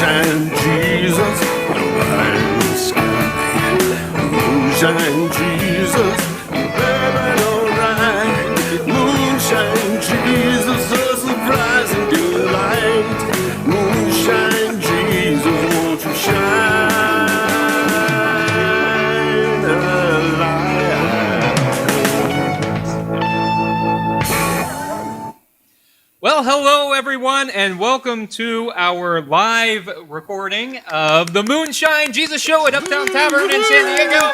Moonshine Jesus, light the sky. Moonshine Jesus, baby, alright. Moonshine Jesus, a surprising delight. Moonshine Jesus, won't you shine a light? Well, hello everyone, and welcome to our live recording of the Moonshine Jesus Show at Uptown Tavern in San Diego.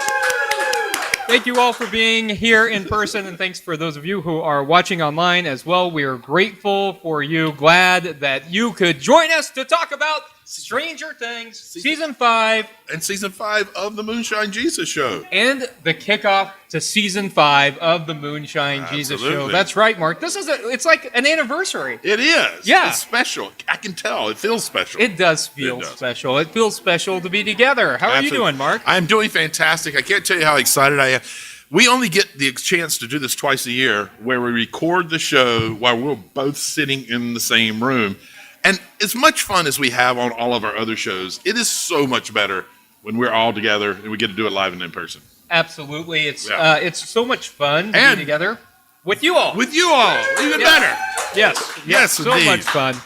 Thank you all for being here in person, and thanks for those of you who are watching online as well. We are grateful for you, glad that you could join us to talk about Stranger Things, Season 5. And Season 5 of the Moonshine Jesus Show. And the kickoff to Season 5 of the Moonshine Jesus Show. That's right, Mark. It's like an anniversary. It is. Yeah. It's special. I can tell. It feels special. It does feel special. It feels special to be together. How are you doing, Mark? I'm doing fantastic. I can't tell you how excited I am. We only get the chance to do this twice a year, where we record the show while we're both sitting in the same room. And as much fun as we have on all of our other shows, it is so much better when we're all together and we get to do it live and in person. Absolutely. It's so much fun to be together with you all. With you all. Even better. Yes, so indeed. much fun.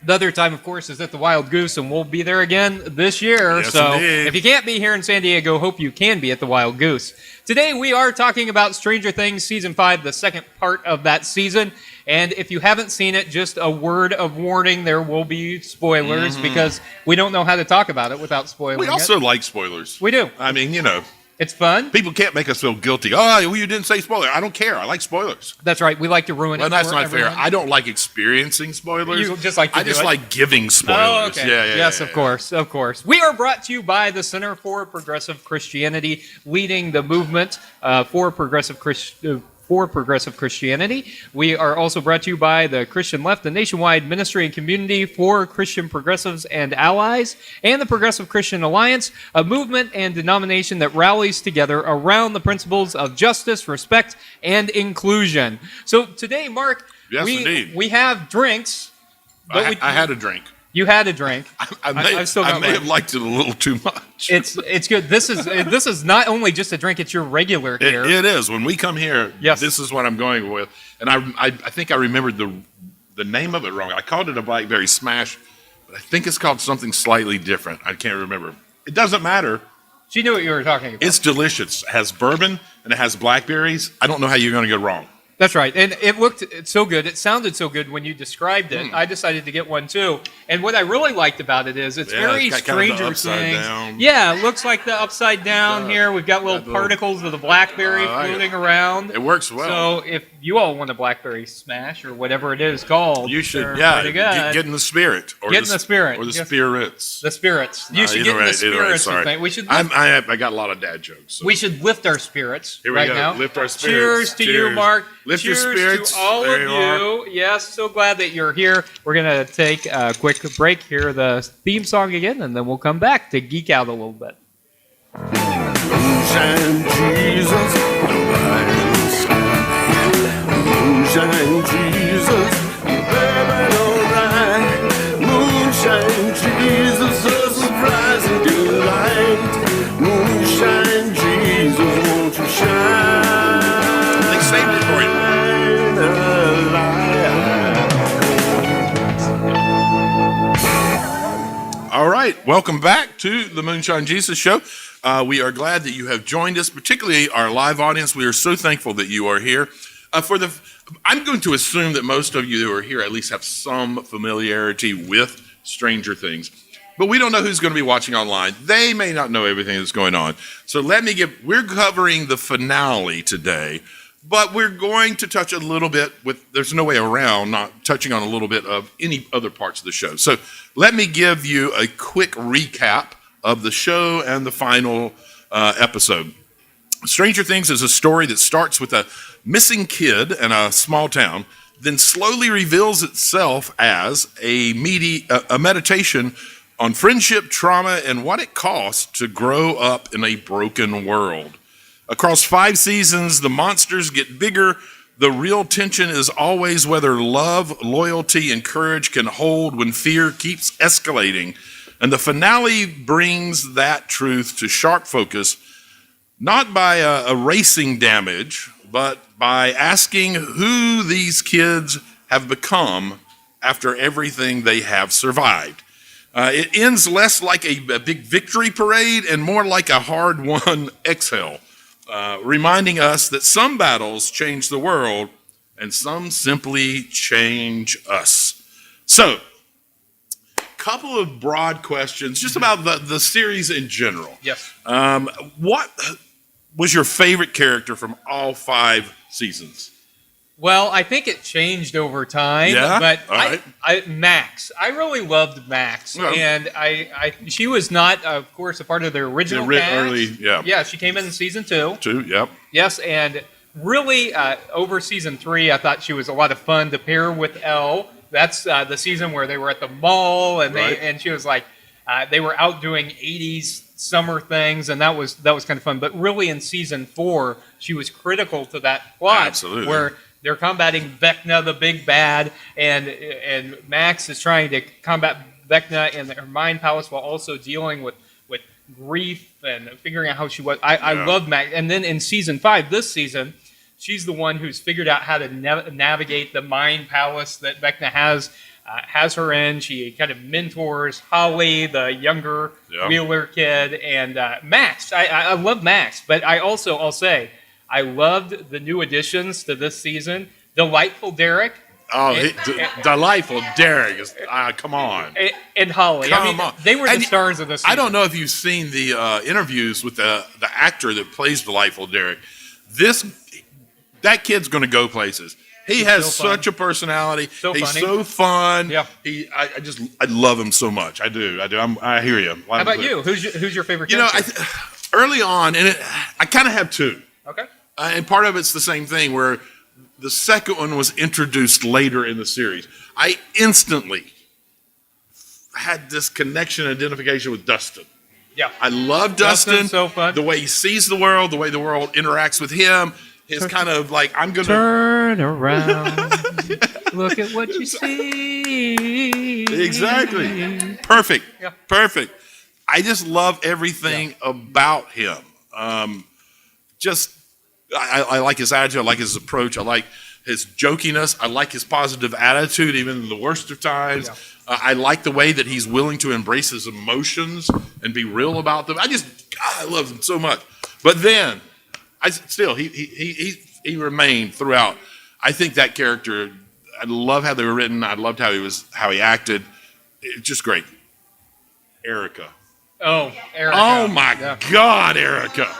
The other time, of course, is at the Wild Goose, and we'll be there again this year. Yes, so indeed. if you can't be here in San Diego, hope you can be at the Wild Goose. Today, we are talking about Stranger Things Season 5, the second part of that season. And if you haven't seen it, just a word of warning, there will be spoilers because we don't know how to talk about it without spoiling We also like spoilers. We do. I mean, you know. It's fun. People can't make us feel guilty. Oh, well, you didn't say spoiler. I don't care. I like spoilers. That's right. We like to ruin it. Well, that's for not everyone. fair. I don't like experiencing spoilers. You just like to I do just it? like giving spoilers. Oh, okay. Yes, yeah. of course. We are brought to you by the Center for Progressive Christianity, leading the movement for progressive Christianity. We are also brought to you by the Christian Left, the nationwide ministry and community for Christian progressives and allies, and the Progressive Christian Alliance, a movement and denomination that rallies together around the principles of justice, respect, and inclusion. So today, Mark, we have drinks. I had a drink. You had a drink. I may have liked it a little too much. It's good. This is not only just a drink; it's your regular here. It is. When we come here, Yes. This is what I'm going with. And I think I remembered the name of it wrong. I called it a Blackberry Smash, but I think it's called something slightly different. I can't remember. It doesn't matter. She knew what you were talking about. It's delicious. It has bourbon and it has blackberries. I don't know how you're going to go wrong. That's right. And it looked so good. It sounded so good when you described it. I decided to get one too. And what I really liked about it is it's very it's got kind of the Stranger upside Things. down. Yeah, it looks like the upside down here. We've got little particles of the blackberry floating around. It works well. So if you all want a blackberry smash or whatever it is called, You should, they're pretty good. get in the spirit. Or Get in the spirit. Or the Yes. spirits. The spirits. You should get in the spirits. Sorry. Thing. We should. I got a lot of dad jokes. So. We should lift our spirits Here we right go. now. Lift our spirits. Cheers to you, Cheers. Mark. Lift your Cheers spirits. to all There of you are. you. Yes, so glad that you're here. We're going to take a quick break, hear the theme song again, and then we'll come back to geek out a little bit. Moonshine Jesus, light the sky. Moonshine Jesus, baby, alright. Moonshine Jesus, a surprising delight. Moonshine Jesus, won't you shine? They saved it for you. A light. All right, welcome back to the Moonshine Jesus Show. We are glad that you have joined us, particularly our live audience. We are so thankful that you are here. I'm going to assume that most of you who are here at least have some familiarity with Stranger Things, but we don't know who's going to be watching online. They may not know everything that's going on. So we're covering the finale today, but we're going to touch a little bit there's no way around not touching on a little bit of any other parts of the show. So let me give you a quick recap of the show and the final episode. Stranger Things is a story that starts with a missing kid in a small town, then slowly reveals itself as a meditation on friendship, trauma, and what it costs to grow up in a broken world. Across 5 seasons, the monsters get bigger, The real tension is always whether love, loyalty, and courage can hold when fear keeps escalating. And the finale brings that truth to sharp focus, not by erasing damage, but by asking who these kids have become after everything they have survived. It ends less like a big victory parade and more like a hard-won exhale, reminding us that some battles change the world and some simply change us. So, couple of broad questions just about the series in general. Yes. What was your favorite character from all 5 seasons? Well, I think it changed over time. Yeah? But All right. Max. I really loved Max. Yeah. And she was not, of course, a part of the original cast. Early, yeah. Yeah, she came in season 2. 2, yep. Yes, and really, over season 3, I thought she was a lot of fun to pair with Elle. That's the season where they were at the mall, and Right. and she was like, they were out doing 80s summer things, and that was kind of fun. But really, in season 4, she was critical to that plot, Absolutely. where they're combating Vecna, the big bad, and Max is trying to combat Vecna in her mind palace while also dealing with grief and figuring out how she was. I love Max. And then in season 5, this season, she's the one who's figured out how to navigate the mind palace that Vecna has her in. She kind of mentors Holly, the younger Wheeler kid, and Max. I love Max, but I'll say, I loved the new additions to this season. Delightful Derek. Oh, delightful Derek is, come on. And Holly. Come on. They were the And stars of this season. I don't know if you've seen the interviews with the actor that plays Delightful Derek. That kid's going to go places. He's has so fun. such a personality. So He's funny. so fun. Yeah. I love him so much. I do. I hear you. How about you? Who's your favorite You know, character? early on, and I kind of have 2. Okay. And part of it's the same thing where the second one was introduced later in the series. I instantly had this connection, identification with Dustin. Yeah. I love Dustin. Dustin's so fun. The way he sees the world, the way the world interacts with him. His kind of like, I'm going to... Turn around. Look at what you see. Exactly. Perfect. Yeah. Perfect. I just love everything about him. I like his attitude. I like his approach. I like his jokiness. I like his positive attitude, even in the worst of times. Yeah. I like the way that he's willing to embrace his emotions and be real about them. I love him so much. But then, he remained throughout. I think that character, I love how they were written. I loved how he acted. It's just great. Erica. Oh, Erica. Oh my God, Erica.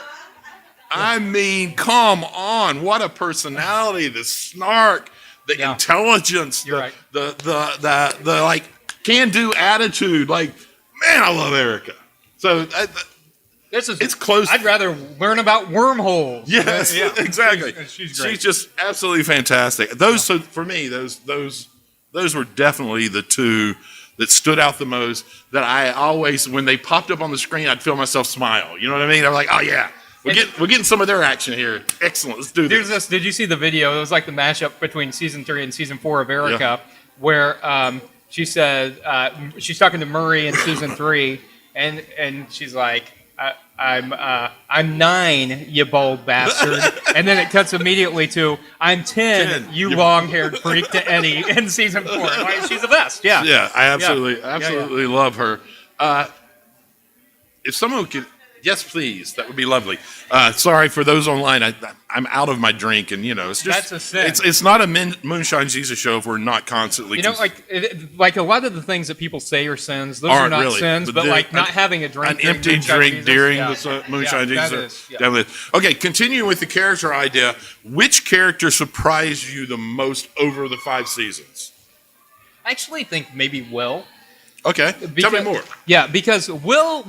I mean, come on. What a personality, the snark, the intelligence, You're right. the like can-do attitude. Like, man, I love Erica. So it's close. I'd rather learn about wormholes. Yes, exactly. She's great. She's just absolutely fantastic. So for me, those were definitely the 2 that stood out the most. That I always, when they popped up on the screen, I'd feel myself smile. You know what I mean? I'm like, oh yeah, we're getting some of their action here. Excellent. Let's do this. Did you see the video? It was like the mashup between season 3 and season 4 of Erica, where she said she's talking to Murray in season 3, and she's like, I'm 9, you bald bastard. And then it cuts immediately to, I'm 10, you long-haired freak, to Eddie in season 4. Like, she's the best. Yeah. Yeah, I absolutely love her. If someone could, yes, please, that would be lovely. Sorry for those online. I'm out of my drink, and it's just That's a sin. It's not a Moonshine Jesus show if we're not constantly. Like a lot of the things that people say are sins. Those are Aren't not really, sins, but like not having a drink, an empty Moonshine drink Jesus, during the Moonshine Jesus that show. is, yeah. Definitely. Okay, continuing with the character idea. Which character surprised you the most over the 5 seasons? I actually think maybe Will. Okay, tell me more. Yeah, because Will,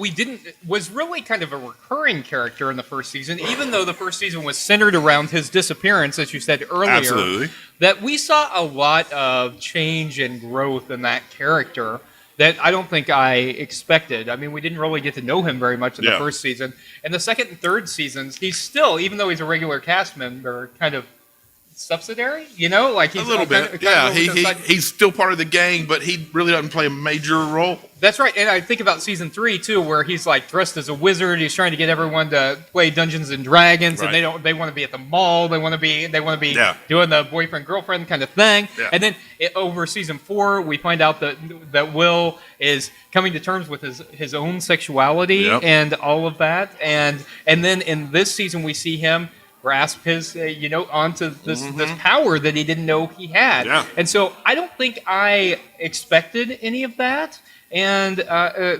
was really kind of a recurring character in the first season, even though the first season was centered around his disappearance, as you said earlier. Absolutely. That we saw a lot of change and growth in that character that I don't think I expected. I mean, we didn't really get to know him very much in the first season. And the second and third seasons, he's still, even though he's a regular cast member, kind of subsidiary, you know, like he's A little bit. kind Yeah, of over to the side. he's still part of the gang, but he really doesn't play a major role. That's right, and I think about season 3 too, where he's like dressed as a wizard. He's trying to get everyone to play Dungeons and Dragons, Right. and they want to be at the mall. They want to be Yeah. doing the boyfriend girlfriend kind of thing. Yeah. And then over season 4, we find out that Will is coming to terms with his own sexuality Yep. and all of that. And then in this season, we see him grasp his onto this power that he didn't know he had. Yeah. And so I don't think I expected any of that. And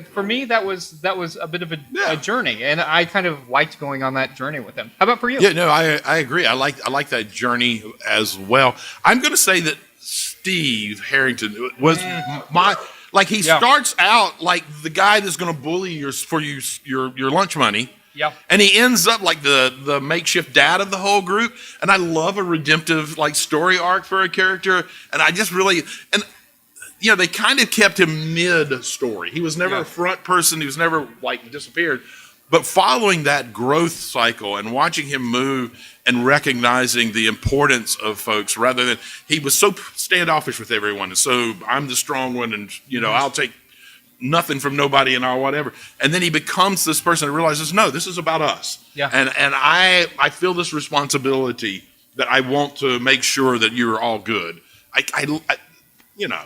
for me, that was a bit of a journey, and I kind of liked going on that journey with him. How about for you? Yeah, no, I agree. I like that journey as well. I'm going to say that Steve Harrington was he starts out like the guy that's going to bully your lunch money. Yeah. And he ends up like the makeshift dad of the whole group. And I love a redemptive like story arc for a character. And I just really they kind of kept him mid-story. He was never a front person. He was never like disappeared. But following that growth cycle and watching him move and recognizing the importance of folks rather than he was so standoffish with everyone. And so I'm the strong one and, I'll take nothing from nobody and all whatever. And then he becomes this person that realizes, no, this is about us. Yeah. And I feel this responsibility that I want to make sure that you're all good. I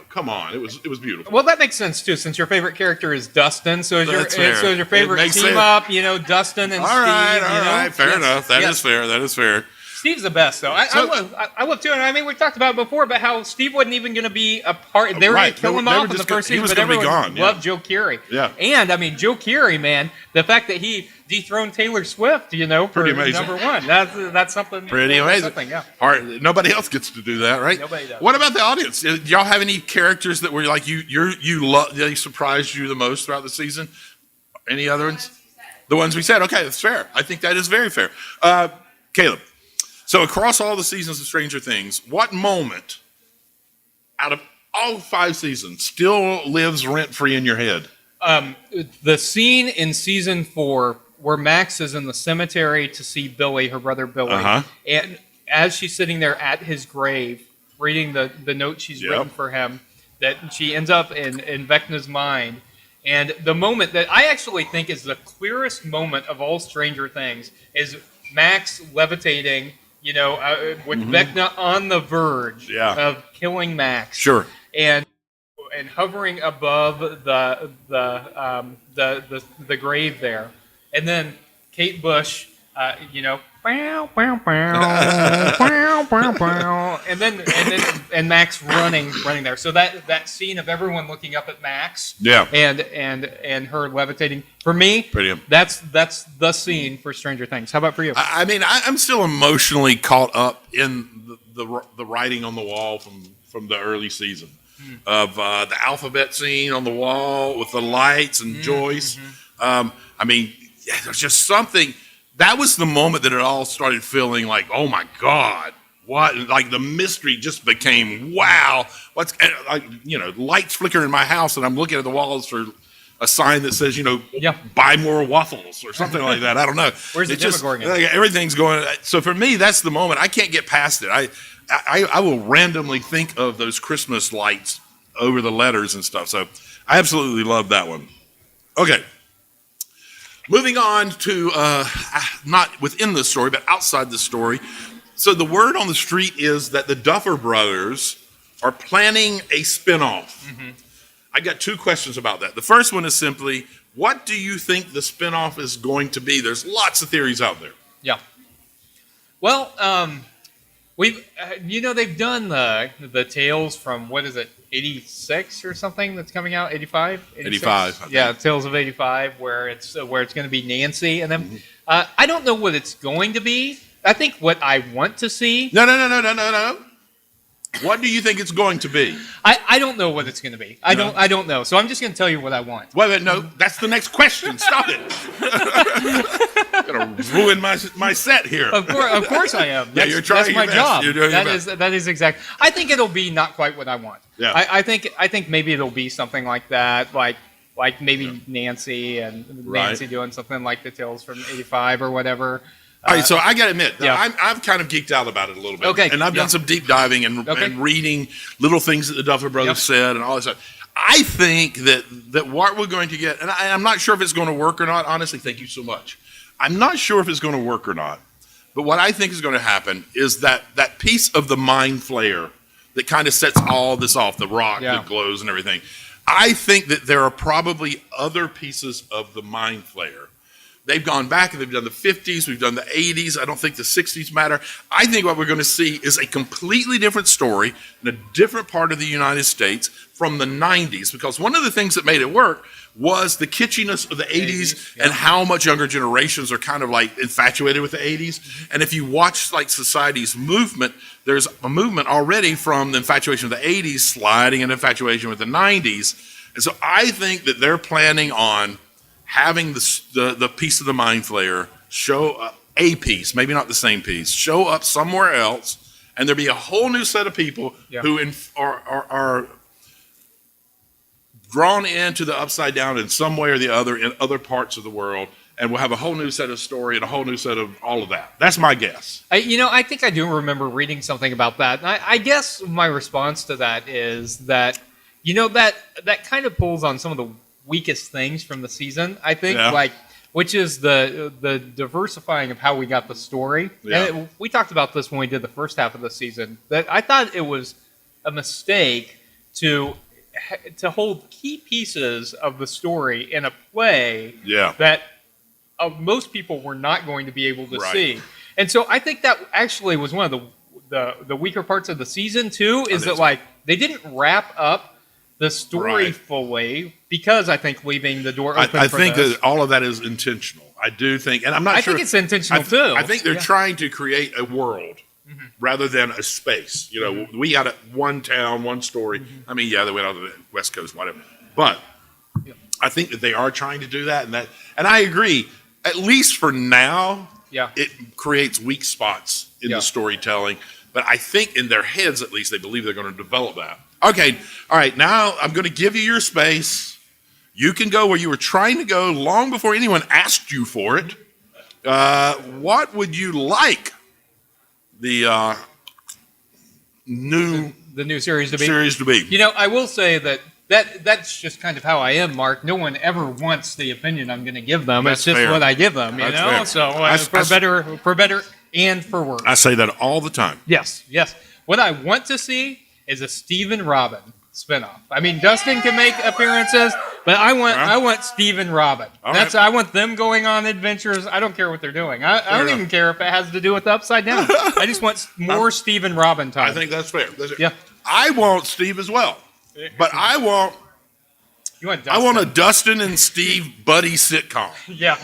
come on. It was beautiful. Well, that makes sense too, since your favorite character is Dustin. So is That's fair. your favorite It makes team sense. up, Dustin and All Steve. right. Fair Yes, enough. That yes. is fair. Steve's the best, though. I love too. And I mean, we talked about it before, about how Steve wasn't even going to be a part. They were going to kill him off in the first season, but everyone loved Joe Keery. Yeah. And I mean, Joe Keery, man, the fact that he dethroned Taylor Swift, for Pretty amazing. number one, that's something. Pretty amazing. Something, yeah. Hard. Nobody else gets to do that, right? Nobody does. What about the audience? Did y'all have any characters that were like they surprised you the most throughout the season? Any other ones? The ones we said. Okay, that's fair. I think that is very fair. Caleb. So across all the seasons of Stranger Things, what moment out of all 5 seasons still lives rent-free in your head? The scene in season 4 where Max is in the cemetery to see Billy, her brother Billy, and as she's sitting there at his grave, reading the note she's written for him, that she ends up in Vecna's mind. And the moment that I actually think is the clearest moment of all Stranger Things is Max levitating, with Vecna on the verge of killing Max. Sure. And hovering above the grave there, and then Kate Bush, and Max running there. So that scene of everyone looking up at Max, and her levitating. For me, Pretty. that's the scene for Stranger Things. How about for you? I mean, I'm still emotionally caught up in the writing on the wall from the early season of the alphabet scene on the wall with the lights and Joyce. I mean, there's just something. That was the moment that it all started feeling like, oh my God, what? Like the mystery just became, wow. What's lights flicker in my house, and I'm looking at the walls for a sign that says, buy more waffles or something like that. I don't know. Where's the Demogorgon? Everything's going. So for me, that's the moment. I can't get past it. I will randomly think of those Christmas lights over the letters and stuff. So I absolutely love that one. Okay. Moving on to not within the story, but outside the story. So the word on the street is that the Duffer Brothers are planning a spinoff. I got 2 questions about that. The first one is simply, what do you think the spinoff is going to be? There's lots of theories out there. Yeah. Well, they've done the Tales from, what is it, 86 or something that's coming out, 85? 85. Yeah, Tales of 85, where it's going to be Nancy and them. I don't know what it's going to be. I think what I want to see. No. What do you think it's going to be? I don't know what it's going to be. I don't know. So I'm just going to tell you what I want. Wait, no, that's the next question. Stop it. Gonna ruin my set here. Of course I am. You're trying. That's my your best. job. You're doing your best. That is exact. I think it'll be not quite what I want. Yeah. I think maybe it'll be something like that, like maybe Nancy and Nancy doing something like the Tales from 85 or whatever. All right, so I got to admit, Yeah. I've kind of geeked out about it a little bit. Okay, And I've done some deep diving and reading little things that the Duffer Brothers said and all this stuff. I think that what we're going to get, and I'm not sure if it's going to work or not. Honestly, thank you so much. I'm not sure if it's going to work or not. But what I think is going to happen is that piece of the mind flare that kind of sets all this off, the rock that glows and everything. I think that there are probably other pieces of the mind flare. They've gone back and they've done the 50s, we've done the 80s. I don't think the 60s matter. I think what we're going to see is a completely different story in a different part of the United States from the 90s, because one of the things that made it work was the kitschiness of the 80s and how much younger generations are kind of like infatuated with the 80s. And if you watch like society's movement, there's a movement already from the infatuation of the 80s sliding into infatuation with the 90s. And so I think that they're planning on having the piece of the mind flare show up, a piece, maybe not the same piece, show up somewhere else, and there'll be a whole new set of people who are drawn into the upside down in some way or the other in other parts of the world, and we'll have a whole new set of story and a whole new set of all of that. That's my guess. I think I do remember reading something about that. And I guess my response to that is that, that kind of pulls on some of the weakest things from the season, I think, which is the diversifying of how we got the story. And we talked about this when we did the first half of the season, that I thought it was a mistake to hold key pieces of the story in a play that most people were not going to be able to see. And so I think that actually was one of the weaker parts of the season too, is that like they didn't wrap up the story fully, because I think leaving the door open I think that all of that is intentional. I do think, and I'm not sure. I think it's intentional too. I think they're trying to create a world rather than a space. We got one town, one story. I mean, they went out to the West Coast, whatever. But I think that they are trying to do that, and I agree. At least for now, it creates weak spots in the storytelling. But I think in their heads, at least, they believe they're going to develop that. Okay, all right, now I'm going to give you your space. You can go where you were trying to go long before anyone asked you for it. What would you like the new series to be? I will say that's just kind of how I am, Mark. No one ever wants the opinion I'm going to give them. It's just what I give them, Fair. So for better and for worse. I say that all the time. Yes. What I want to see is a Stephen Robin spinoff. I mean, Dustin can make appearances, but I want Stephen Robin. I want them going on adventures. I don't care what they're doing. I don't even care if it has to do with the Upside Down. I just want more Stephen Robin time. I think that's fair. Yeah. I want Steve as well, but I want a Dustin and Steve buddy sitcom. Yeah.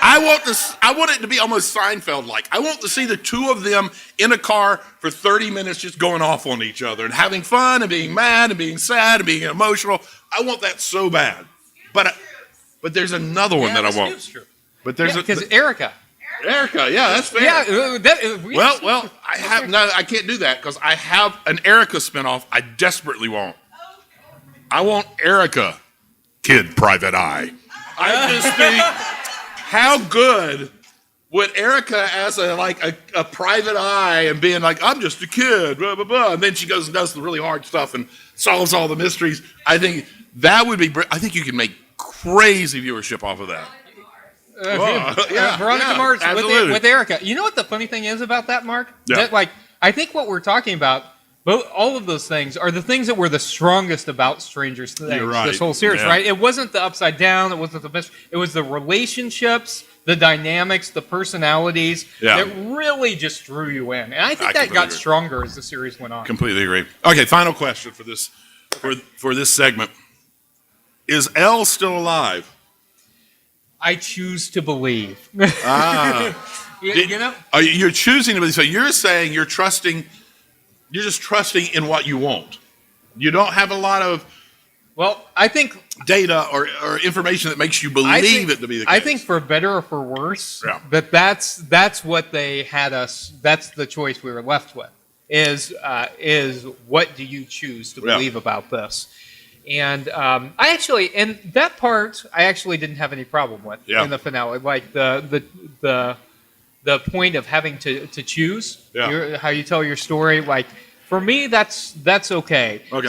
I want it to be almost Seinfeld-like. I want to see the two of them in a car for 30 minutes just going off on each other and having fun and being mad and being sad and being emotional. I want that so bad. But there's another one that I want. That's true. But there's because Erica. Erica, that's fair. Yeah. I can't do that because I have an Erica spinoff I desperately want. I want Erica, Kid Private Eye. I just think, how good would Erica as a private eye and being like, I'm just a kid, blah, blah, blah. And then she goes and does the really hard stuff and solves all the mysteries. I think that would be, I think you can make crazy viewership off of that. Veronica Mars with Erica. You know what the funny thing is about that, Mark? Yeah. That, I think what we're talking about, all of those things are the things that were the strongest about Stranger Things, this whole series, right? It wasn't the upside down, it wasn't the best, it was the relationships, the dynamics, the personalities that really just drew you in. And I think that got stronger as the series went on. Completely agree. Okay, final question for this for this segment. Is Elle still alive? I choose to believe. You're choosing to believe. So you're saying you're just trusting in what you want. You don't have a lot of I think data or information that makes you believe it to be the case. I think for better or for worse, that's what they had us. That's the choice we were left with. Is what do you choose to believe about this? And that part I actually didn't have any problem with in the finale. Like the the point of having to choose how you tell your story. Like for me, that's okay. Okay.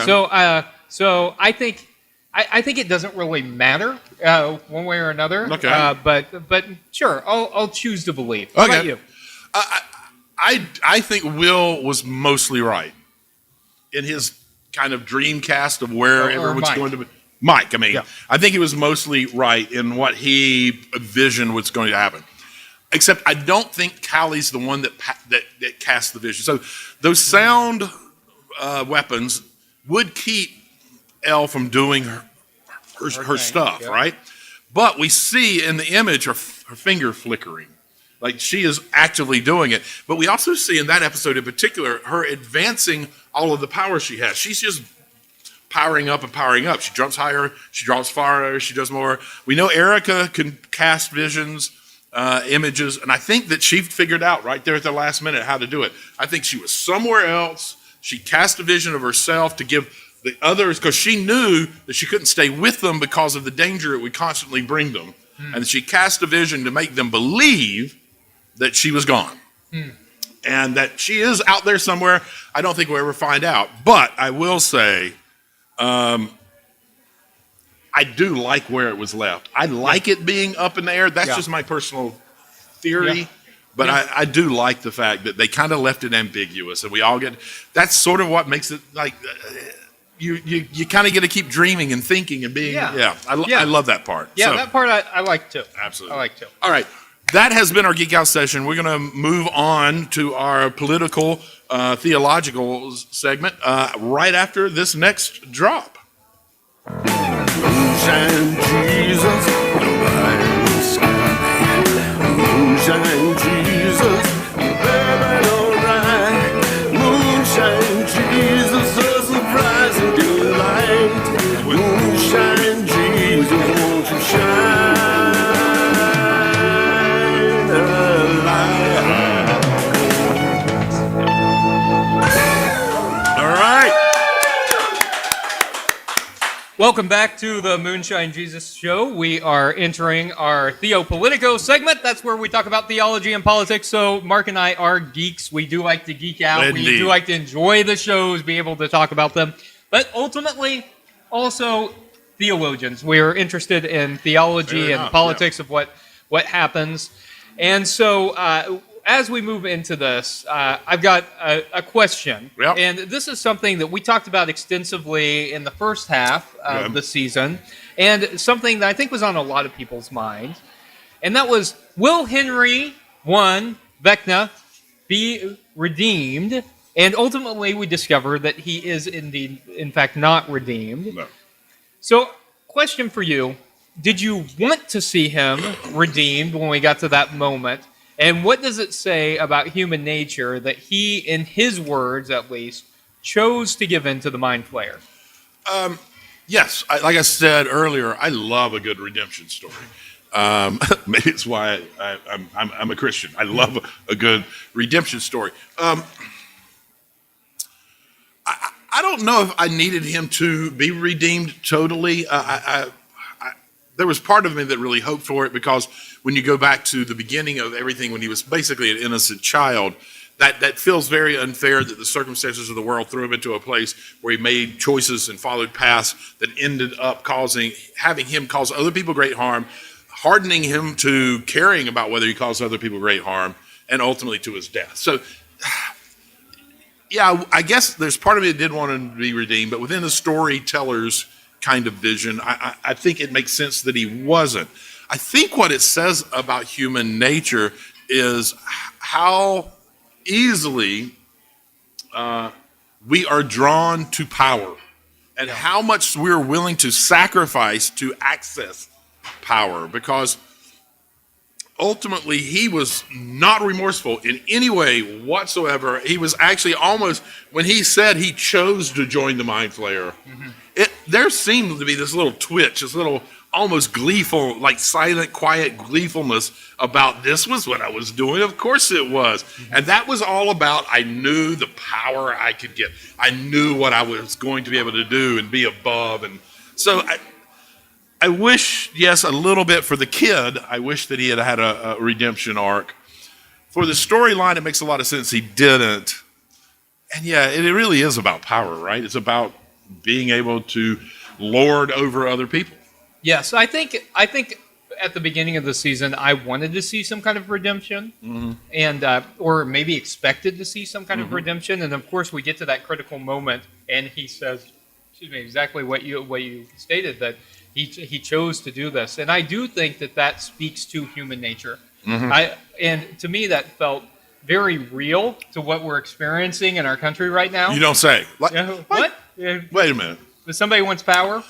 So I think it doesn't really matter one way or another. Okay. But sure, I'll choose to believe. How about you? I think Will was mostly right in his kind of dream cast of where everyone's going to be. Mike, I mean, I think he was mostly right in what he envisioned was going to happen. Except I don't think Callie's the one that cast the vision. So those sound weapons would keep Elle from doing her stuff, right? But we see in the image her finger flickering. Like she is actively doing it. But we also see in that episode in particular, her advancing all of the power she has. She's just powering up and powering up. She jumps higher, she drops farther, she does more. We know Erica can cast visions, images, and I think that she figured out right there at the last minute how to do it. I think she was somewhere else. She cast a vision of herself to give the others, because she knew that she couldn't stay with them because of the danger it would constantly bring them. And she cast a vision to make them believe that she was gone. And that she is out there somewhere. I don't think we'll ever find out. But I will say, I do like where it was left. I like it being up in the air. That's just my personal theory. But I do like the fact that they kind of left it ambiguous, and we all get. That's sort of what makes it like you kind of get to keep dreaming and thinking and being. I love that part. Yeah, so, that part I like too. Absolutely, I like too. All right, that has been our Geek Out session. We're going to move on to our political, theological segment right after this next drop. Moonshine Jesus, nobody sky. Moonshine Jesus, baby, alright. Moonshine Jesus, a surprise and delight. Moonshine Jesus, won't you shine a light? All right. Welcome back to the Moonshine Jesus Show. We are entering our Theopolitico segment. That's where we talk about theology and politics. So Mark and I are geeks. We do like to geek out. Indeed. We do like to enjoy the shows, be able to talk about them. But ultimately, also theologians. We are interested in theology and politics of what happens. And so as we move into this, I've got a question. Yep. And this is something that we talked about extensively in the first half of the season, and something that I think was on a lot of people's minds. And that was, will Henry I Vecna be redeemed? And ultimately, we discovered that he is indeed, in fact, not redeemed. No. So, question for you. Did you want to see him redeemed when we got to that moment? And what does it say about human nature that he, in his words at least, chose to give in to the Mind Flayer? Yes, like I said earlier, I love a good redemption story. Maybe it's why I'm a Christian. I love a good redemption story. I don't know if I needed him to be redeemed totally. There was part of me that really hoped for it, because when you go back to the beginning of everything, when he was basically an innocent child, that feels very unfair that the circumstances of the world threw him into a place where he made choices and followed paths that ended up having him cause other people great harm, hardening him to caring about whether he caused other people great harm, and ultimately to his death. So, yeah, I guess there's part of me that did want him to be redeemed, but within the storyteller's kind of vision, I think it makes sense that he wasn't. I think what it says about human nature is how easily we are drawn to power, and how much we're willing to sacrifice to access power, because ultimately he was not remorseful in any way whatsoever. He was actually almost, when he said he chose to join the Mind Flayer, there seemed to be this little twitch, this little almost gleeful, like silent, quiet gleefulness about this was what I was doing. Of course it was. And that was all about, I knew the power I could get. I knew what I was going to be able to do and be above. And so I wish, yes, a little bit for the kid. I wish that he had had a redemption arc. for the storyline, it makes a lot of sense he didn't. And yeah, it really is about power, right? It's about being able to lord over other people. Yes, I think at the beginning of the season, I wanted to see some kind of redemption, and or maybe expected to see some kind of redemption. And of course, we get to that critical moment, and he says, "Excuse me," exactly what you stated, that he chose to do this. And I do think that speaks to human nature. And to me, that felt very real to what we're experiencing in our country right now. You don't say. Like, what? Wait a minute. If somebody wants power.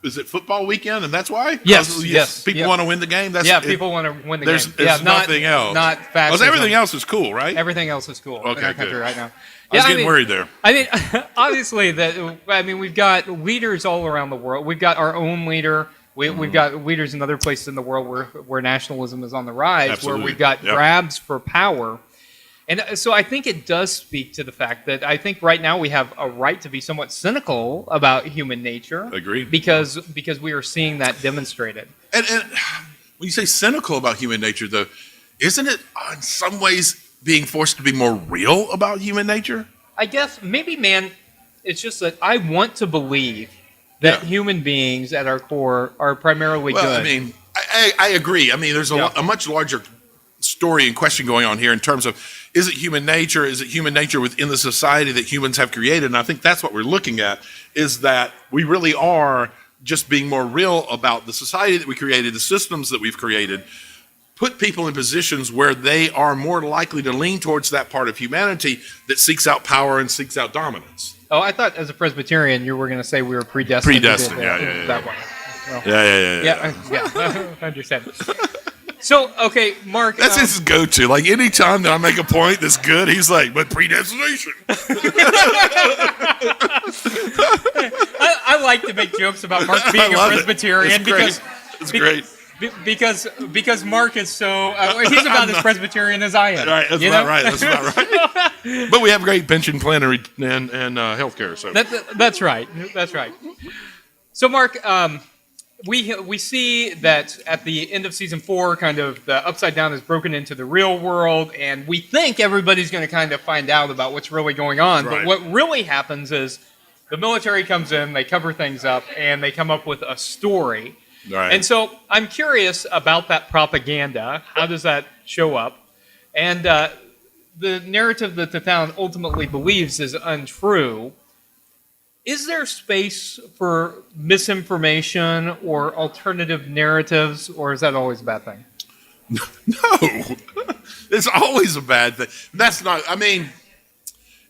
Is it football weekend, and that's why? Yes. People want to win the game. People want to win the game. There's nothing else. Not fascism. Because everything else is cool, right? Everything else is cool in our country right now. I was getting worried there. I mean, obviously, we've got leaders all around the world. We've got our own leader. We've got leaders in other places in the world where nationalism is on the rise, Absolutely. where we've got grabs for power. And so I think it does speak to the fact that I think right now we have a right to be somewhat cynical about human nature. Agreed. Because we are seeing that demonstrated. And when you say cynical about human nature, though, isn't it in some ways being forced to be more real about human nature? I guess maybe, man, it's just that I want to believe that human beings at our core are primarily good. I mean, I agree. I mean, there's a much larger story and question going on here in terms of, is it human nature? Is it human nature within the society that humans have created? And I think that's what we're looking at, is that we really are just being more real about the society that we created, the systems that we've created, put people in positions where they are more likely to lean towards that part of humanity that seeks out power and seeks out dominance. Oh, I thought as a Presbyterian you were going to say we were predestined. Predestined, that one. Well, Yeah. I understand. So, okay, Mark. That's his go-to. Like, any time that I make a point that's good, he's like, but predestination. I like to make jokes about Mark being a Presbyterian It's great. Because Mark is so he's about as Presbyterian as I am. Right, that's about right. But we have great pension plan and health care. So that's right. So, Mark, we see that at the end of season 4, kind of the upside down is broken into the real world, and we think everybody's going to kind of find out about what's really going on. Right. But what really happens is the military comes in, they cover things up, and they come up with a story. Right. And so I'm curious about that propaganda. How does that show up? And the narrative that the town ultimately believes is untrue. Is there space for misinformation or alternative narratives, or is that always a bad thing? No, it's always a bad thing. That's not, I mean,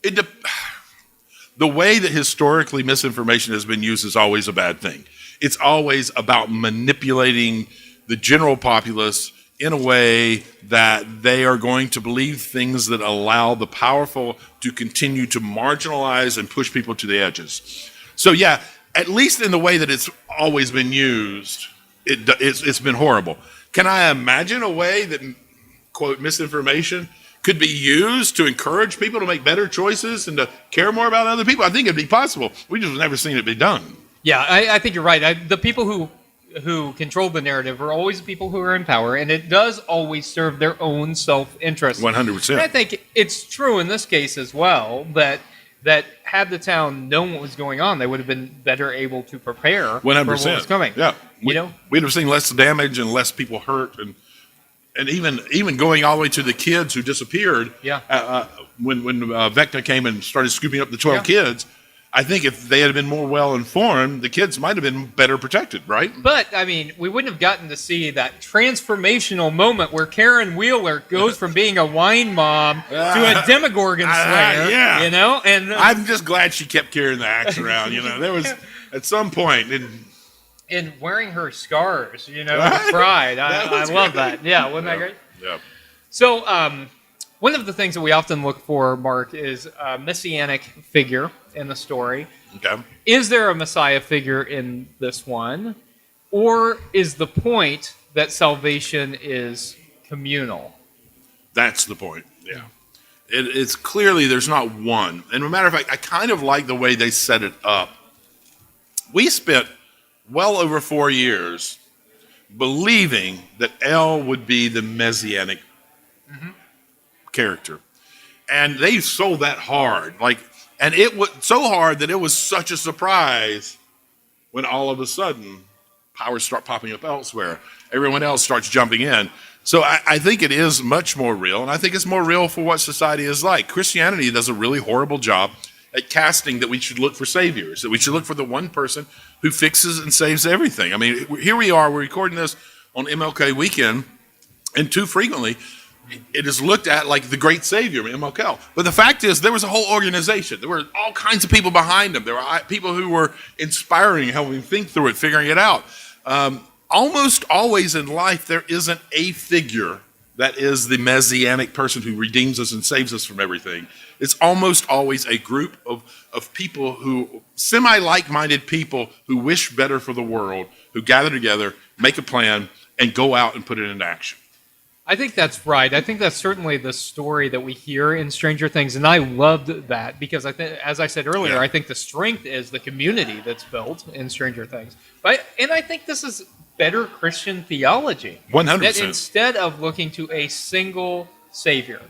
the way that historically misinformation has been used is always a bad thing. It's always about manipulating the general populace in a way that they are going to believe things that allow the powerful to continue to marginalize and push people to the edges. So yeah, at least in the way that it's always been used, it's been horrible. Can I imagine a way that, quote, misinformation could be used to encourage people to make better choices and to care more about other people? I think it'd be possible. We just never seen it be done. Yeah, I think you're right. The people who control the narrative are always the people who are in power, and it does always serve their own self-interest. 100%. And I think it's true in this case as well, that had the town known what was going on, they would have been better able to prepare 100%. for what was coming. Yeah. We'd have seen less damage and less people hurt, and even going all the way to the kids who disappeared. Yeah. When Vecna came and started scooping up the 12 kids, I think if they had been more well-informed, the kids might have been better protected, right? But, I mean, we wouldn't have gotten to see that transformational moment where Karen Wheeler goes from being a wine mom to a Demogorgon slayer, yeah. you know? And I'm just glad she kept carrying the axe around, you know. There was, at some point... And wearing her scars, you know, with pride. I love that. Yeah, wasn't that great? Yeah. So, one of the things that we often look for, Mark, is a messianic figure in the story. Okay. Is there a Messiah figure in this one? Or is the point that salvation is communal? That's the point, yeah. It's clearly there's not one. And as a matter of fact, I kind of like the way they set it up. We spent well over 4 years believing that El would be the messianic character. And they sold that hard. And it was so hard that it was such a surprise when all of a sudden powers start popping up elsewhere. Everyone else starts jumping in. So I think it is much more real, and I think it's more real for what society is like. Christianity does a really horrible job at casting that we should look for saviors, that we should look for the one person who fixes and saves everything. I mean, here we are, we're recording this on MLK weekend, and too frequently it is looked at like the great savior, MLK. But the fact is, there was a whole organization. There were all kinds of people behind him. There were people who were inspiring, helping him think through it, figuring it out. Almost always in life, there isn't a figure that is the messianic person who redeems us and saves us from everything. It's almost always a group of people who, semi-like-minded people who wish better for the world, who gather together, make a plan, and go out and put it into action. I think that's right. I think that's certainly the story that we hear in Stranger Things, and I loved that because as I said earlier, I think the strength is the community that's built in Stranger Things. And I think this is better Christian theology. 100%. That instead of looking to a single savior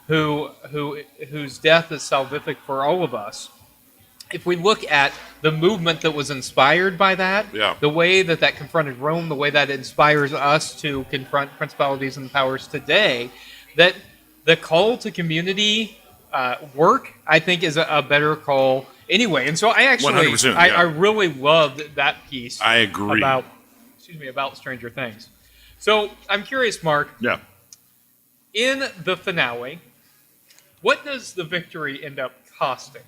whose death is salvific for all of us, if we look at the movement that was inspired by that, the way that confronted Rome, the way that inspires us to confront principalities and powers today, that the call to community work, I think, is a better call anyway. And so I actually, 100%, I really loved that piece. I agree. About Stranger Things. So I'm curious, Mark. Yeah. In the finale, what does the victory end up costing?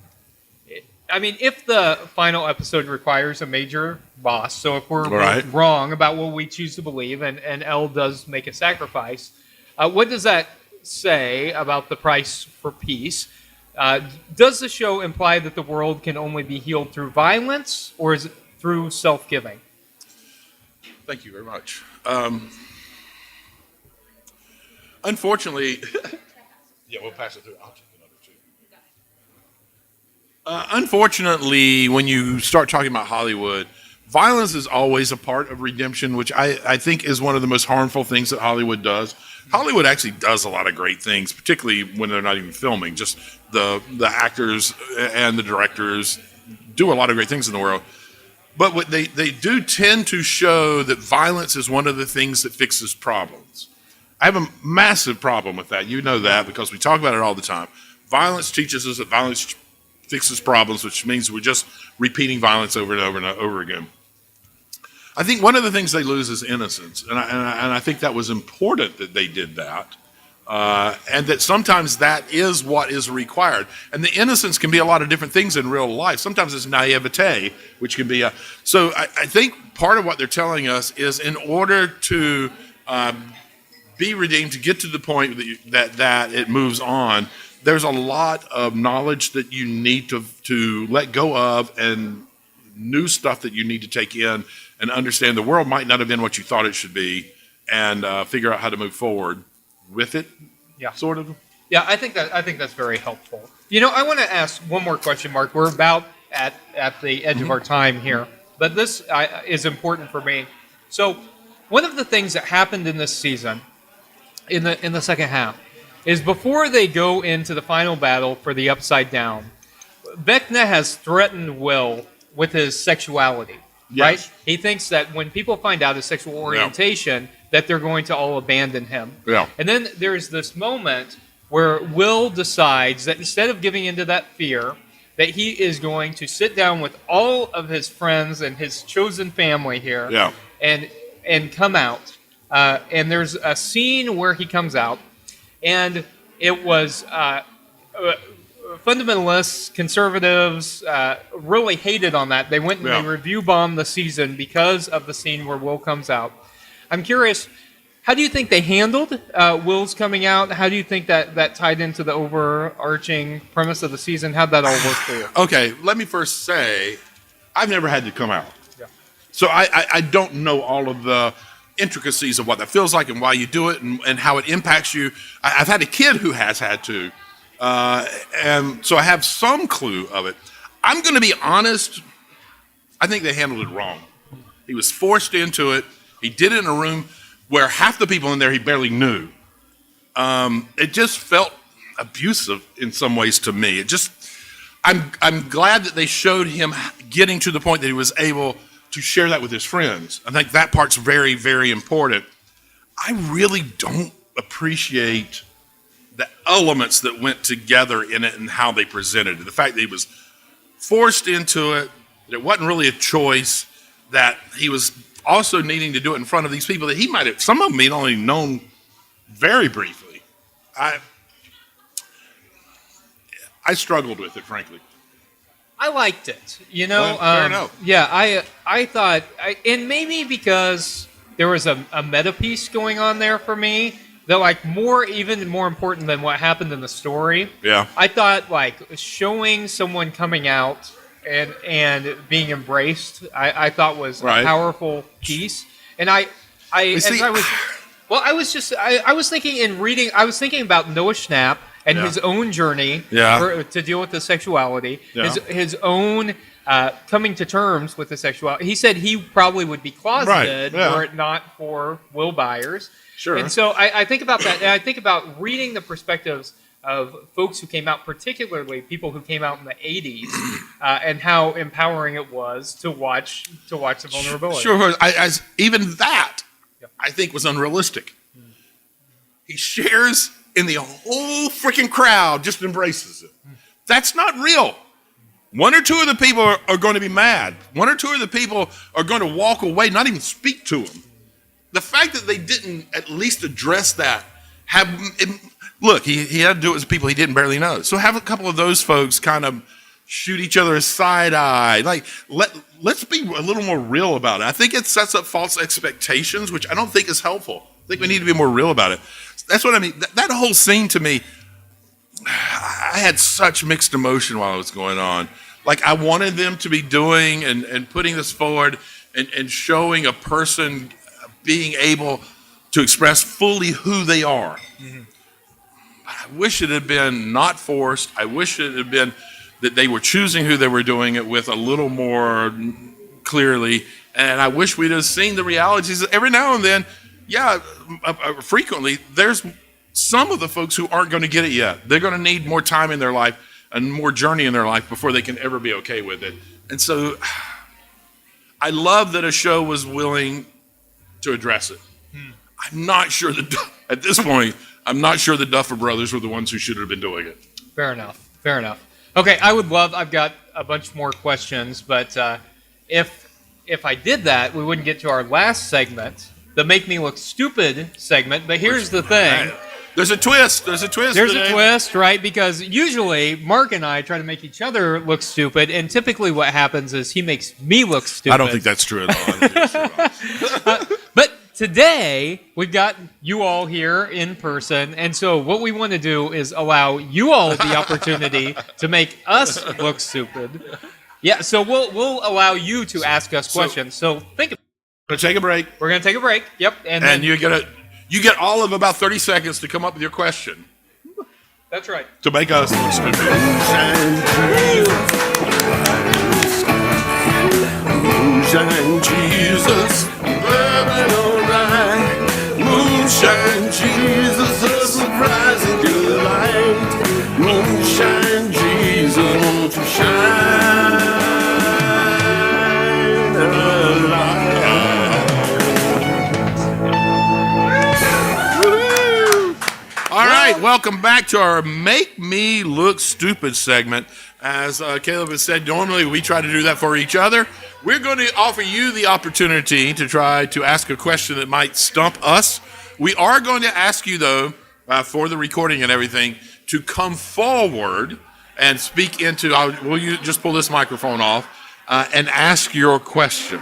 I mean, if the final episode requires a major boss, so if we're wrong about what we choose to believe, and Elle does make a sacrifice, what does that say about the price for peace? Does the show imply that the world can only be healed through violence, or is it through self-giving? Thank you very much. Unfortunately, we'll pass it through. I'll take another two. Unfortunately, when you start talking about Hollywood, violence is always a part of redemption, which I think is one of the most harmful things that Hollywood does. Hollywood actually does a lot of great things, particularly when they're not even filming. Just the actors and the directors do a lot of great things in the world. But what they do tend to show that violence is one of the things that fixes problems. I have a massive problem with that. You know that because we talk about it all the time. Violence teaches us that violence fixes problems, which means we're just repeating violence over and over and over again. I think one of the things they lose is innocence, and I think that was important that they did that. And that sometimes that is what is required. And the innocence can be a lot of different things in real life. Sometimes it's naivete, which can be So I think part of what they're telling us is in order to be redeemed, to get to the point that it moves on, there's a lot of knowledge that you need to let go of and new stuff that you need to take in and understand the world might not have been what you thought it should be and figure out how to move forward with it, sort of. Yeah, I think that's very helpful. You know, I want to ask one more question, Mark. We're about at the edge of our time here, but this is important for me. So, one of the things that happened in this season, in the second half, is before they go into the final battle for the Upside Down, Vecna has threatened Will with his sexuality. Right? He thinks that when people find out his sexual orientation, that they're going to all abandon him. Yeah. And then there's this moment where Will decides that instead of giving into that fear, that he is going to sit down with all of his friends and his chosen family here and come out. And there's a scene where he comes out, and it was fundamentalists, conservatives really hated on that. They went and they review bombed the season because of the scene where Will comes out. I'm curious, how do you think they handled Will's coming out? How do you think that tied into the overarching premise of the season? How'd that all work for you? Okay, let me first say, I've never had to come out. Yeah. So I don't know all of the intricacies of what that feels like and why you do it and how it impacts you. I've had a kid who has had to. And so I have some clue of it. I'm going to be honest. I think they handled it wrong. He was forced into it. He did it in a room where half the people in there he barely knew. it just felt abusive in some ways to me. I'm glad that they showed him getting to the point that he was able to share that with his friends. I think that part's very, very important. I really don't appreciate the elements that went together in it and how they presented it. The fact that he was forced into it, that it wasn't really a choice, that he was also needing to do it in front of these people that he might have, some of them he'd only known very briefly. I struggled with it, frankly. I liked it. You know, Well, fair enough. yeah, I thought, and maybe because there was a meta piece going on there for me, that like even more important than what happened in the story. Yeah. I thought like showing someone coming out and being embraced, I thought was Right. a powerful piece. And I was thinking in reading, I was thinking about Noah Schnapp and Yeah. his own journey Yeah. to deal with the sexuality, Yeah. his own coming to terms with the sexuality. He said he probably would be closeted Right, yeah. were it not for Will Byers. Sure. And so I think about that, and I think about reading the perspectives of folks who came out, particularly people who came out in the 80s, and how empowering it was to watch the vulnerability. Sure. Even that, Yeah. I think, was unrealistic. He shares, and the whole freaking crowd just embraces it. That's not real. One or two of the people are going to be mad. One or two of the people are going to walk away, not even speak to him. The fact that they didn't at least address that, look, he had to do it with people he didn't barely know. So have a couple of those folks kind of shoot each other a side eye. Like, let's be a little more real about it. I think it sets up false expectations, which I don't think is helpful. I think we need to be more real about it. That's what I mean. That whole scene to me, I had such mixed emotion while it was going on. Like, I wanted them to be doing and putting this forward and showing a person being able to express fully who they are. Mm-hmm. I wish it had been not forced. I wish it had been that they were choosing who they were doing it with a little more clearly. And I wish we'd have seen the realities. Every now and then, frequently, there's some of the folks who aren't going to get it yet. They're going to need more time in their life and more journey in their life before they can ever be okay with it. And so I love that a show was willing to address it. I'm not sure that at this point, I'm not sure the Duffer Brothers were the ones who should have been doing it. Fair enough. Okay, I've got a bunch more questions, but if I did that, we wouldn't get to our last segment, the Make Me Look Stupid segment. But here's the thing. There's a twist. There's a twist, right? Because usually Mark and I try to make each other look stupid, and typically what happens is he makes me look stupid. I don't think that's true at all. But today, we've got you all here in person, and so what we want to do is allow you all the opportunity to make us look stupid. Yeah, so we'll allow you to ask us questions. So think about it. We're going to take a break. We're going to take a break. Yep. And then, you get all of about 30 seconds to come up with your question. That's right. To make us look stupid. Moonshine Jesus, burning alright. Moonshine Jesus, a surprising delight. Moonshine Jesus, won't you shine a light? All right, welcome back to our Make Me Look Stupid segment. As Caleb has said, normally we try to do that for each other. We're going to offer you the opportunity to try to ask a question that might stump us. We are going to ask you, though, for the recording and everything, to come forward and speak into, will you just pull this microphone off, and ask your question.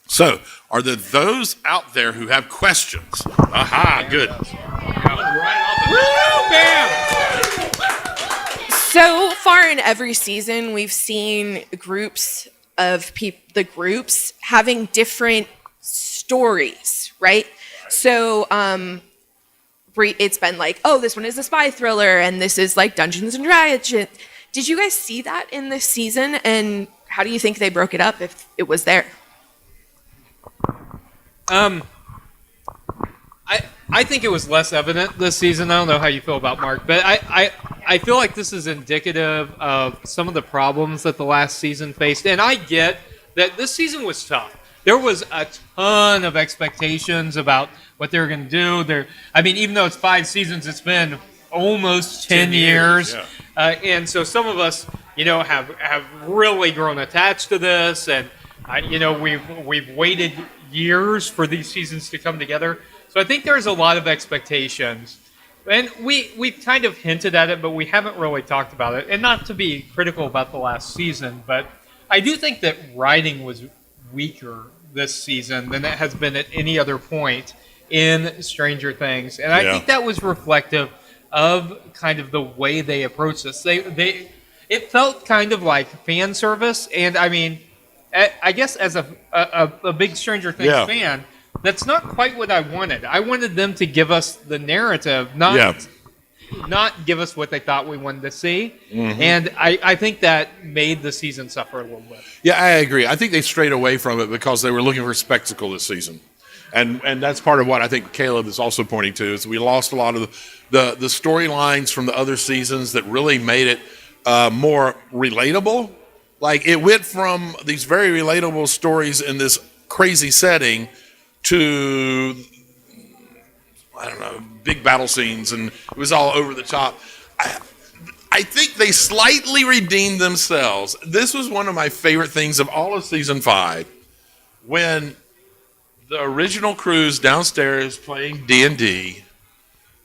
So, are there those out there who have questions? Aha, good. So far in every season, we've seen groups of the groups having different stories, right? So it's been like, oh, this one is a spy thriller, and this is like Dungeons and Dragons. Did you guys see that in this season? And how do you think they broke it up if it was there? I think it was less evident this season. I don't know how you feel about Mark, but I feel like this is indicative of some of the problems that the last season faced. And I get that this season was tough. There was a ton of expectations about what they were going to do. I mean, even though it's 5 seasons, it's been almost 10 years. Yeah. And so some of us, have really grown attached to this. And, we've waited years for these seasons to come together. So I think there's a lot of expectations. And we've kind of hinted at it, but we haven't really talked about it. And not to be critical about the last season, but I do think that writing was weaker this season than it has been at any other point in Stranger Things. And I think that was reflective of kind of the way they approached this. It felt kind of like fan service. And I mean, I guess as a big Stranger Things fan, that's not quite what I wanted. I wanted them to give us the narrative, not give us what they thought we wanted to see. Mm-hmm. And I think that made the season suffer a little bit. Yeah, I agree. I think they strayed away from it because they were looking for spectacle this season. And that's part of what I think Caleb is also pointing to, is we lost a lot of the storylines from the other seasons that really made it more relatable. Like, it went from these very relatable stories in this crazy setting to, I don't know, big battle scenes, and it was all over the top. I think they slightly redeemed themselves. This was one of my favorite things of all of season 5, when the original crew's downstairs playing D&D,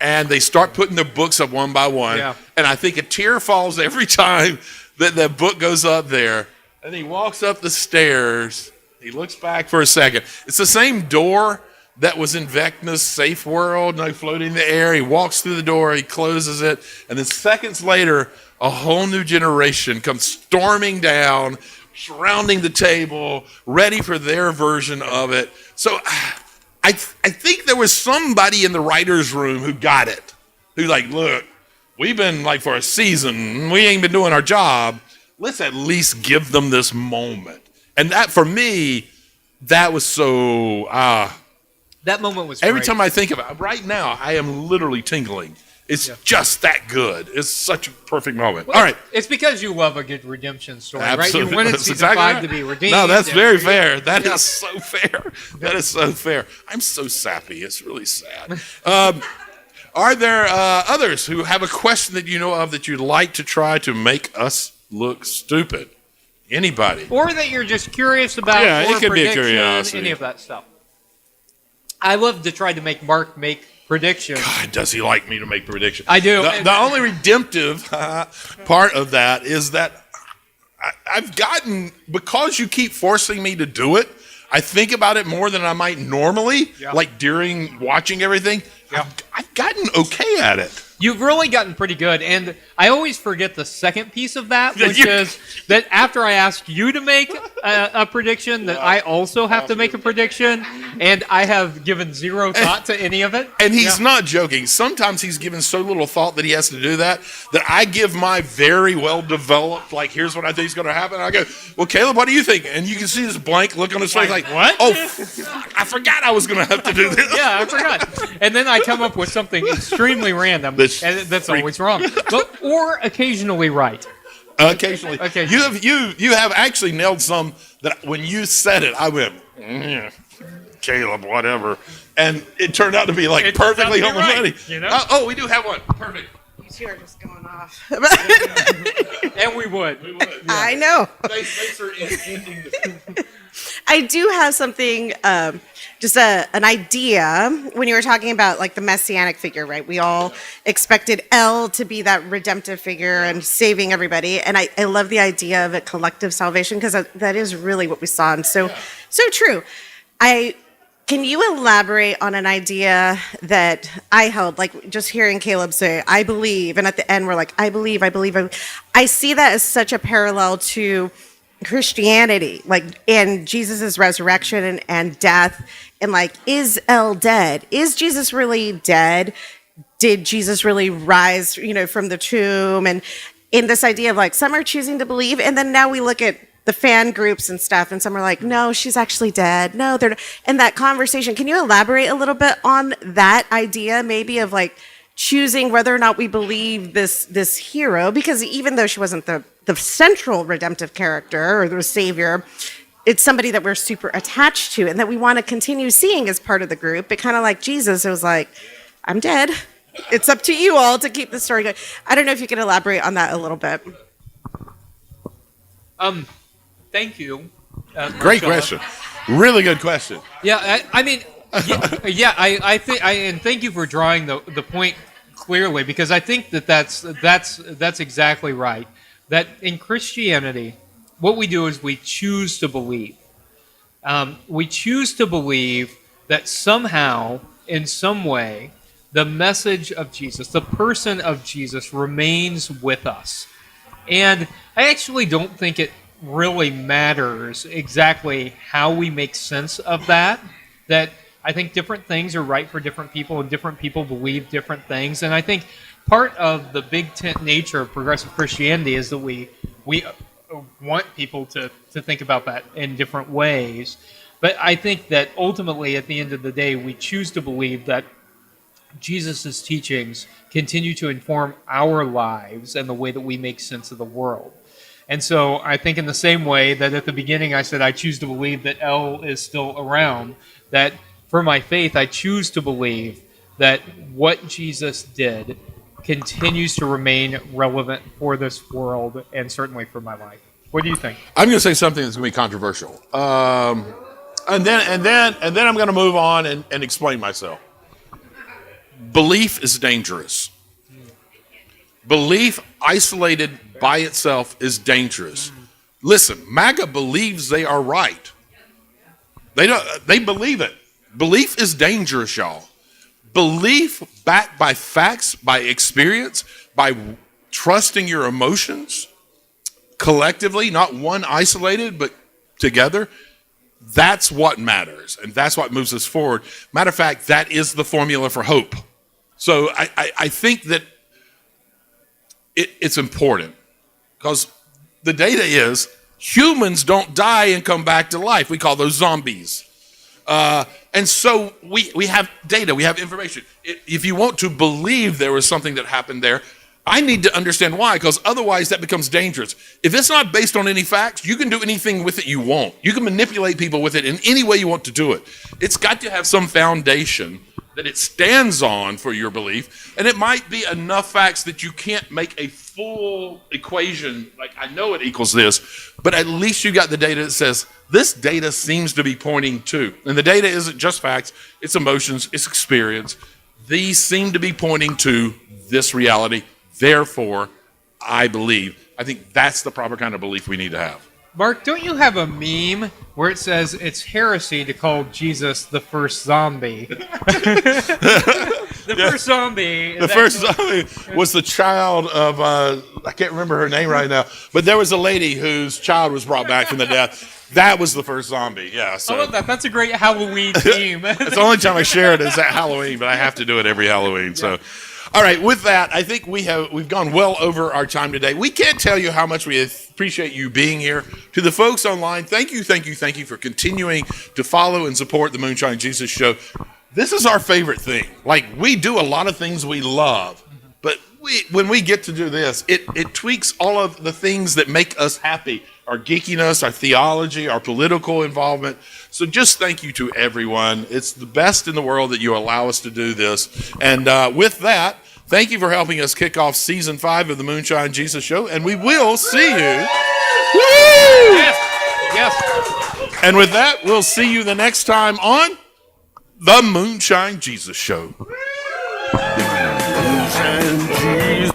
and they start putting their books up one by one, and I think a tear falls every time that book goes up there, and he walks up the stairs. He looks back for a second. It's the same door that was in Vecna's safe world, floating in the air. He walks through the door, he closes it, and then seconds later, a whole new generation comes storming down, surrounding the table, ready for their version of it. So I think there was somebody in the writer's room who got it, who look, we've been for a season, we ain't been doing our job. Let's at least give them this moment. And that, for me, that was so... that moment was every great. time I think about it, right now, I am literally tingling. It's just that good. It's such a perfect moment. Well, all right. It's because you love a good redemption story, Absolutely. right? You wanted That's season exactly 5 right. to be redeemed. No, that's very fair. That is so fair. That is so fair. I'm so sappy. It's really sad. Are there others who have a question that you know of that you'd like to try to make us look stupid? Anybody? Or that you're just curious about, Yeah, or it could be a prediction, curiosity. any of that stuff. I love to try to make Mark make predictions. God, does he like me to make predictions? I do. The only redemptive part of that is that I've gotten, because you keep forcing me to do it, I think about it more than I might normally, during watching everything. I've gotten okay at it. You've really gotten pretty good, and I always forget the second piece of that, which is that after I ask you to make a prediction, that I also have to make a prediction, and I have given zero thought to any of it. And he's not joking. Sometimes he's given so little thought that he has to do that I give my very well-developed, here's what I think is going to happen. I go, well, Caleb, what do you think? And you can see this blank look on his face what? Oh, I forgot I was going to have to do this. Yeah, I forgot. And then I come up with something extremely random. And that's always wrong, or occasionally right. Occasionally. You have actually nailed some that when you said it, I went, Caleb, whatever, and it turned out to be perfectly on the money. Oh, we do have one. Perfect. You two are just going off. And we would. I know. Thanks for ending this. I do have something, just an idea. When you were talking about the messianic figure, right? We all expected Elle to be that redemptive figure and saving everybody. And I love the idea of a collective salvation, because that is really what we saw. And so true. Can you elaborate on an idea that I held, just hearing Caleb say, I believe, and at the end we're like, I believe. I see that as such a parallel to Christianity, and Jesus' resurrection and death, and is Elle dead? Is Jesus really dead? Did Jesus really rise, from the tomb? And in this idea of some are choosing to believe, and then now we look at the fan groups and stuff, and some are like, no, she's actually dead. No, they're not. And that conversation, can you elaborate a little bit on that idea, maybe of like choosing whether or not we believe this hero? Because even though she wasn't the central redemptive character or the savior, it's somebody that we're super attached to and that we want to continue seeing as part of the group. But kind of like Jesus, it was like, I'm dead. It's up to you all to keep the story going. I don't know if you can elaborate on that a little bit. Thank you. Great Marcella. question. Really good question. Yeah, I mean, I think, and thank you for drawing the point clearly, because I think that's exactly right. That in Christianity, what we do is we choose to believe. We choose to believe that somehow, in some way, the message of Jesus, the person of Jesus, remains with us. And I actually don't think it really matters exactly how we make sense of that. That I think different things are right for different people, and different people believe different things. And I think part of the big tent nature of progressive Christianity is that we want people to think about that in different ways. But I think that ultimately, at the end of the day, we choose to believe that Jesus' teachings continue to inform our lives and the way that we make sense of the world. And so I think in the same way that at the beginning I said I choose to believe that Elle is still around, that for my faith I choose to believe that what Jesus did continues to remain relevant for this world and certainly for my life. What do you think? I'm going to say something that's going to be controversial. And then I'm going to move on and explain myself. Belief is dangerous. Belief isolated by itself is dangerous. Listen, MAGA believes they are right. They believe it. Belief is dangerous, y'all. Belief backed by facts, by experience, by trusting your emotions collectively, not one isolated, but together. That's what matters, and that's what moves us forward. Matter of fact, that is the formula for hope. So I think that it's important, because the data is humans don't die and come back to life. We call those zombies. And so we have data, we have information. If you want to believe there was something that happened there, I need to understand why, because otherwise that becomes dangerous. If it's not based on any facts, you can do anything with it you want. You can manipulate people with it in any way you want to do it. It's got to have some foundation that it stands on for your belief, and it might be enough facts that you can't make a full equation, like I know it equals this, but at least you got the data that says this data seems to be pointing to. And the data isn't just facts, it's emotions, it's experience. These seem to be pointing to this reality. Therefore, I believe. I think that's the proper kind of belief we need to have. Mark, don't you have a meme where it says it's heresy to call Jesus the first zombie? First zombie. The first zombie was the child of, I can't remember her name right now, but there was a lady whose child was brought back from the death. That was the first zombie, yeah. So. I love that. That's a great Halloween theme. It's the only time I share it is at Halloween, but I have to do it every Halloween, so. All right, with that, I think we've gone well over our time today. We can't tell you how much we appreciate you being here. To the folks online, thank you for continuing to follow and support the Moonshine Jesus Show. This is our favorite thing. Like, we do a lot of things we love, but when we get to do this, it tweaks all of the things that make us happy. Our geekiness, our theology, our political involvement. So just thank you to everyone. It's the best in the world that you allow us to do this. And with that, thank you for helping us kick off Season 5 of the Moonshine Jesus Show. And we will see you. Woo! Yes. And with that, we'll see you the next time on the Moonshine Jesus Show. Moonshine Jesus.